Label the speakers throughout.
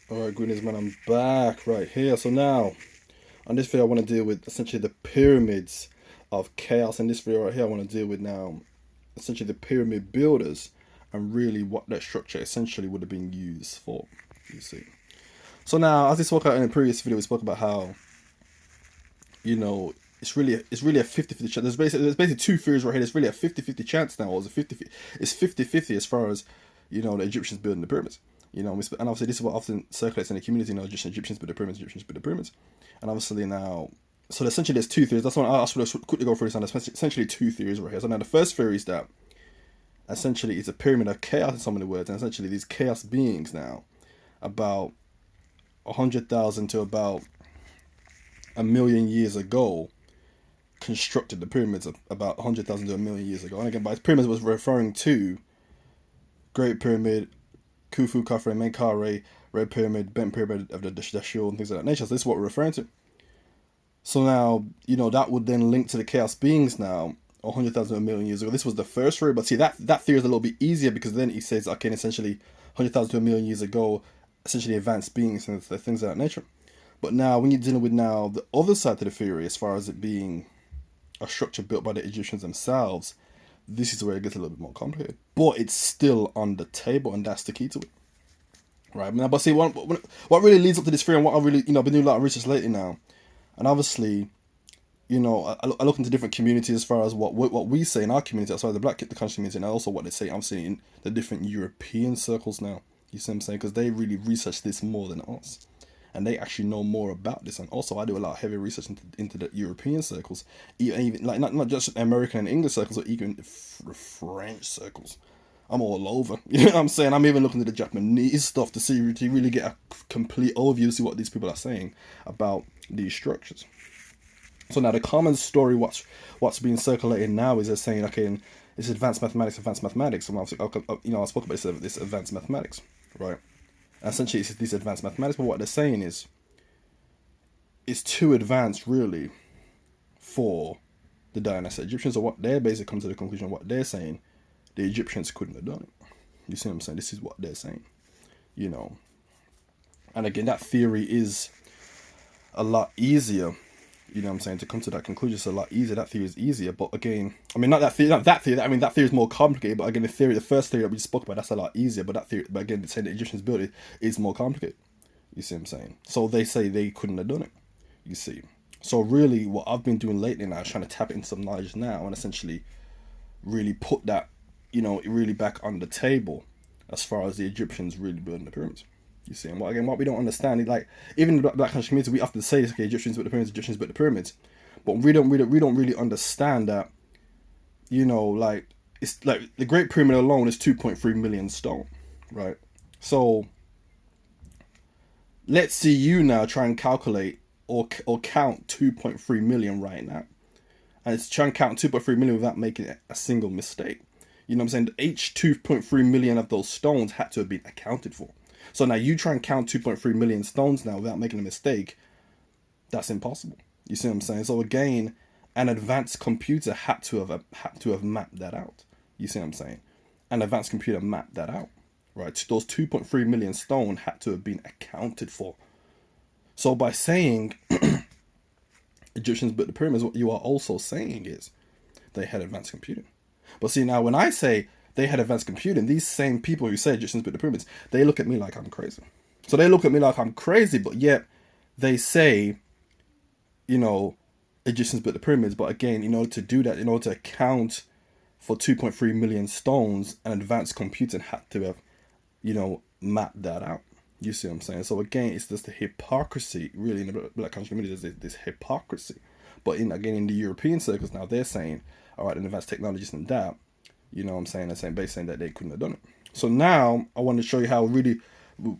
Speaker 1: Alright, Greenies man, I'm back right here. So now, on this video I want to deal with essentially the pyramids of chaos. In this video right here I want to deal with now essentially the pyramid builders and really what that structure essentially would have been used for, you see. So now, as we spoke about in the previous video, we spoke about how, it's really a 50-50 chance. There's basically two theories right here. There's really a 50-50 chance now, or it's 50-50 as far as, the Egyptians building the pyramids. And obviously this is what often circulates in the community, just Egyptians build the pyramids, Egyptians build the pyramids. And obviously now, so essentially there's two theories. That's what I just want to quickly go through this, and there's essentially two theories right here. So now the first theory is that essentially it's a pyramid of chaos in some of the words, and essentially these chaos beings now, about 100,000 to about a million years ago, constructed the pyramids of about 100,000 to a million years ago. And again, by pyramids was referring to Great Pyramid, Khufu, Khafre, Menkaure, Red Pyramid, Bent Pyramid of the Dashur, and things of that nature. So this is what we're referring to. So now, that would then link to the chaos beings now, 100,000 to a million years ago. This was the first theory, but see, that theory is a little bit easier because then he says, okay, essentially 100,000 to a million years ago, essentially advanced beings and things of that nature. But now, when you're dealing with now the other side to the theory, as far as it being a structure built by the Egyptians themselves, this is where it gets a little bit more complicated. But it's still on the table, and that's the key to it. Right? Now, but see, what really leads up to this theory, and what I really, been doing a lot of research lately now, and obviously, I look into different communities as far as what we say in our community, as far as the Black conscious community, and also what they say, I'm seeing in the different European circles now. You see what I'm saying? Because they really research this more than us. And they actually know more about this. And also, I do a lot of heavy research into the European circles, even like not just American and English circles, but even French circles. I'm all over. You know what I'm saying? I'm even looking at the Japanese stuff to really get a complete overview to see what these people are saying about these structures. So now the common story, what's being circulated now is they're saying, okay, it's advanced mathematics. And obviously, I spoke about this advanced mathematics, right? Essentially, it's these advanced mathematics, but what they're saying is it's too advanced, really, for the dynastic Egyptians. So what they're basically come to the conclusion, what they're saying, the Egyptians couldn't have done it. You see what I'm saying? This is what they're saying, And again, that theory is a lot easier, to come to that conclusion. It's a lot easier. That theory is easier, but again, I mean, not that theory. I mean, that theory is more complicated. But again, the first theory that we spoke about, that's a lot easier. But again, saying the Egyptians built it is more complicated. You see what I'm saying? So they say they couldn't have done it. You see. So really, what I've been doing lately now is trying to tap into some knowledge now and essentially really put that, really back on the table as far as the Egyptians really building the pyramids. You see, and what we don't understand, like even in the Black country community, we often say, okay, Egyptians built the pyramids, Egyptians built the pyramids, but we don't really understand that, like it's like the Great Pyramid alone is 2.3 million stone, right? So let's see you now try and calculate or count 2.3 million right now, and it's trying to count 2.3 million without making a single mistake. You know what I'm saying? Each 2.3 million of those stones had to have been accounted for. So now you try and count 2.3 million stones now without making a mistake. That's impossible. You see what I'm saying? So again, an advanced computer had to have mapped that out. You see what I'm saying? An advanced computer mapped that out, right? Those 2.3 million stone had to have been accounted for. So by saying Egyptians built the pyramids, what you are also saying is they had advanced computing. But see, now when I say they had advanced computing, these same people who say Egyptians built the pyramids, they look at me like I'm crazy. So they look at me like I'm crazy, but yet they say, Egyptians built the pyramids. But again, in order to do that, in order to account for 2.3 million stones, an advanced computing had to have, mapped that out. You see what I'm saying? So again, it's just the hypocrisy, really, in the Black country community, there's this hypocrisy. But in the European circles now, they're saying, all right, an advanced technologies and that, they're basically saying that they couldn't have done it. So now I want to show you how we're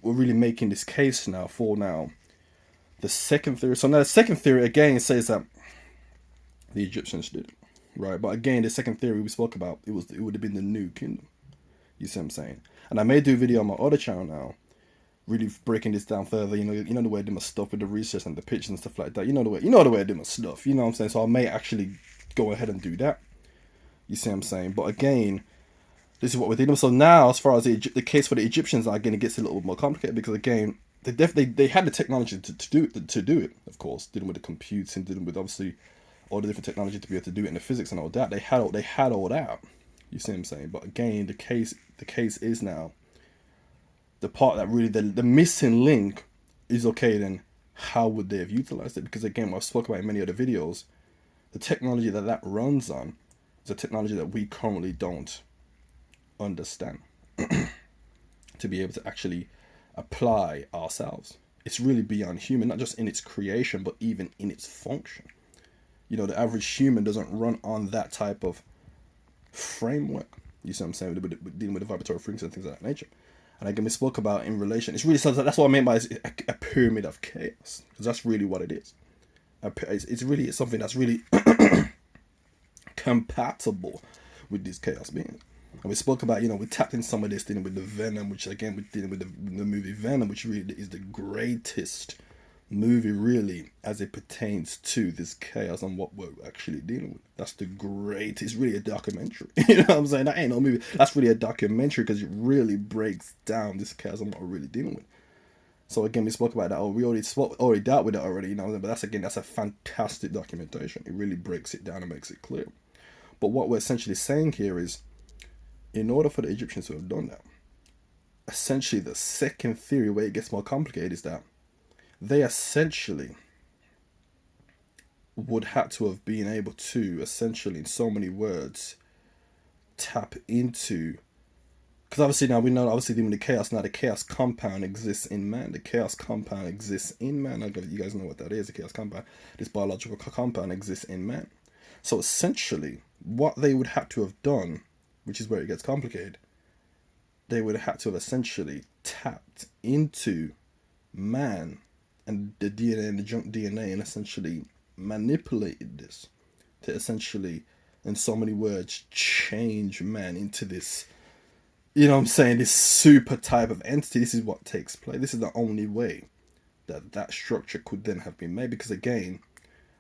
Speaker 1: really making this case now for the second theory. So now the second theory again says that the Egyptians did it, right? But again, the second theory we spoke about, it would have been the New Kingdom. You see what I'm saying? And I may do a video on my other channel now, really breaking this down further. You know the way I do my stuff with the research and the pictures and stuff like that. You know the way I do my stuff. You know what I'm saying? So I may actually go ahead and do that. You see what I'm saying? But again, this is what we're dealing with. So now, as far as the case for the Egyptians, again, it gets a little bit more complicated because again, they had the technology to do it, of course, dealing with the computing, dealing with obviously all the different technology to be able to do it in the physics and all that. They had all that. You see what I'm saying? But again, the case is now the part that really the missing link is, okay, then how would they have utilized it? Because again, what I've spoken about in many other videos, the technology that runs on is a technology that we currently don't understand to be able to actually apply ourselves. It's really beyond human, not just in its creation, but even in its function. You know, the average human doesn't run on that type of framework. You see what I'm saying? With dealing with the vibratory frequency and things of that nature. And again, we spoke about in relation. It's really something. That's what I mean by a pyramid of chaos, because that's really what it is. It's really something that's really compatible with these chaos beings. And we spoke about, you know, we tapped in some of this dealing with the Venom, which again we're dealing with the movie Venom, which really is the greatest movie really as it pertains to this chaos and what we're actually dealing with. That's the great. It's really a documentary. You know what I'm saying? That ain't no movie. That's really a documentary, because it really breaks down this chaos and what we're really dealing with. So again, we spoke about that. We already dealt with it already. You know, but that's a fantastic documentation. It really breaks it down and makes it clear. But what we're essentially saying here is, in order for the Egyptians to have done that, essentially the second theory where it gets more complicated is that they essentially would have to have been able to, essentially, in so many words, tap into, because obviously now we know, obviously dealing with the chaos, now the chaos compound exists in man. The chaos compound exists in man. You guys know what that is. The chaos compound, this biological compound, exists in man. So essentially, what they would have to have done, which is where it gets complicated, they would have had to have essentially tapped into man and the DNA and the junk DNA, and essentially manipulated this to essentially, in so many words, change man into this, you know what I'm saying, this super type of entity. This is what takes place. This is the only way that structure could then have been made, because again,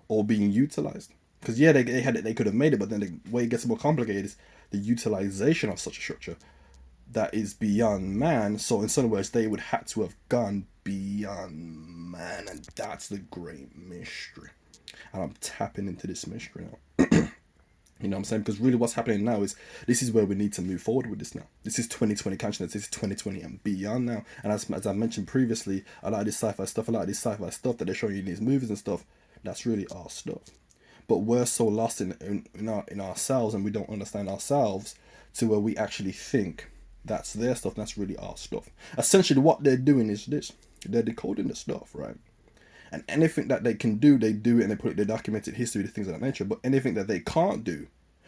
Speaker 1: or being utilized. Because yeah, they could have made it, but then the way it gets more complicated is the utilization of such a structure that is beyond man. So in some words, they would have to have gone beyond man, and that's the great mystery. And I'm tapping into this mystery now. You know what I'm saying? Because really what's happening now is, this is where we need to move forward with this now. This is 2020 consciousness. This is 2020 and beyond now. And as I mentioned previously, a lot of this sci-fi stuff that they're showing you in these movies and stuff, that's really our stuff. But we're so lost in ourselves, and we don't understand ourselves to where we actually think that's their stuff, and that's really our stuff. Essentially, what they're doing is this. They're decoding the stuff, right? And anything that they can do, they do it, and they put it in the documented history, the things of that nature. But anything that they can't do,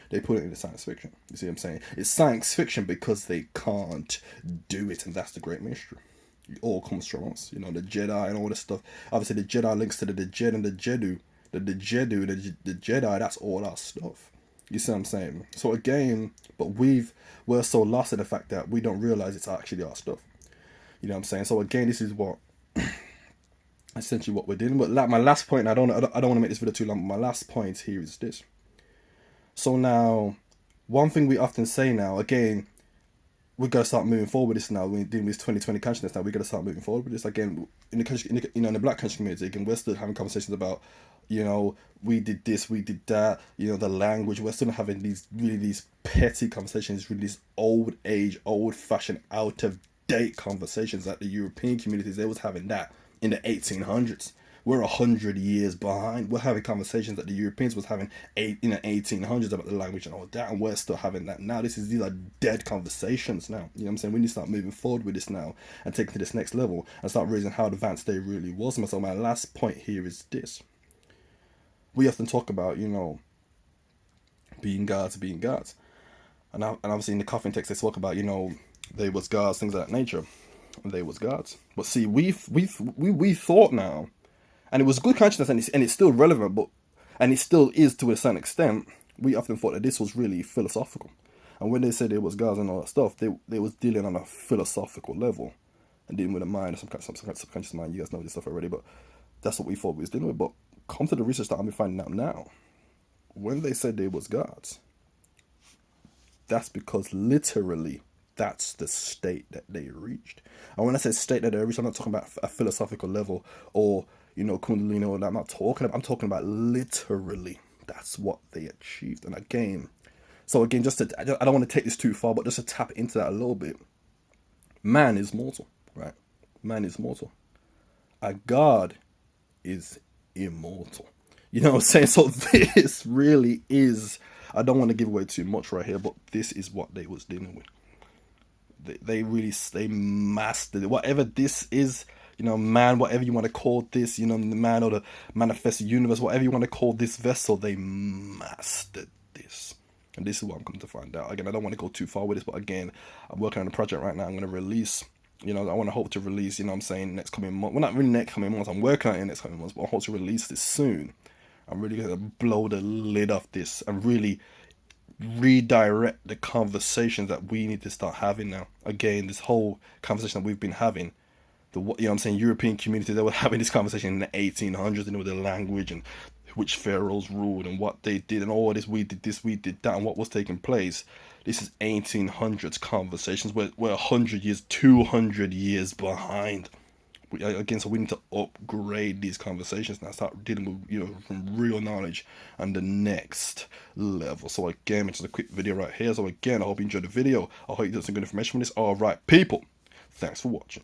Speaker 1: they put it into science fiction. You see what I'm saying? It's science fiction because they can't do it, and that's the great mystery. It all comes from us. You know, the Jedi and all this stuff. Obviously, the Jedi links to the Jedi and the Jedu. The Jedi, that's all our stuff. You see what I'm saying? So again, but we're so lost in the fact that we don't realize it's actually our stuff. You know what I'm saying? So again, this is what essentially what we're dealing with. Like my last point, I don't want to make this video too long, but my last point here is this. So now, one thing we often say now, again, we're gonna start moving forward with this now. We're dealing with 2020 consciousness now. We're gonna start moving forward with this again in the Black conscious community. Again, we're still having conversations about, you know, we did this, we did that. You know, the language. We're still having these petty conversations, really these old age, old fashioned, out of date conversations that the European communities, they was having that in the 1800s. We're 100 years behind. We're having conversations that the Europeans was having in the 1800s about the language and all that, and we're still having that now. These are dead conversations now. You know what I'm saying? We need to start moving forward with this now and take it to this next level and start raising how advanced they really was. So my last point here is this. We often talk about, you know, being gods. And obviously in the coffin text they talk about, you know, they was gods, things of that nature. And they was gods. But see, we thought now, and it was good consciousness, and it's still relevant, and it still is to a certain extent. We often thought that this was really philosophical, and when they said it was gods and all that stuff, they was dealing on a philosophical level, and dealing with a mind, some subconscious mind. You guys know this stuff already, but that's what we thought we was dealing with. But come to the research that I'm finding out now, when they said they was gods, that's because literally that's the state that they reached. And when I say state that they reached, I'm not talking about a philosophical level or, you know, Kundalini, or that. I'm talking about literally. That's what they achieved. And again, just to, I don't want to take this too far, but just to tap into that a little bit. Man is mortal, right? Man is mortal. A God is immortal. You know what I'm saying? So this really is, I don't want to give away too much right here, but this is what they was dealing with. They mastered it. Whatever this is, you know, man, whatever you want to call this, you know, the man or the manifested universe, whatever you want to call this vessel, they mastered this. And this is what I'm coming to find out. Again, I don't want to go too far with this, but again, I'm working on a project right now. I'm going to release, you know, I want to hope to release, you know what I'm saying, next coming month. Well, not really next coming months. I'm working on it next coming months, but I hope to release this soon. I'm really going to blow the lid off this and really redirect the conversations that we need to start having now. Again, this whole conversation that we've been having, you know what I'm saying, European community, they were having this conversation in the 1800s, you know, with the language and which pharaohs ruled and what they did and all this, we did that, and what was taking place. This is 1800s conversations. We're 100 years, 200 years behind. Again, so we need to upgrade these conversations now, start dealing with, you know, from real knowledge and the next level. So again, it's just a quick video right here. So again, I hope you enjoyed the video. I hope you got some good information from this. All right, people, thanks for watching.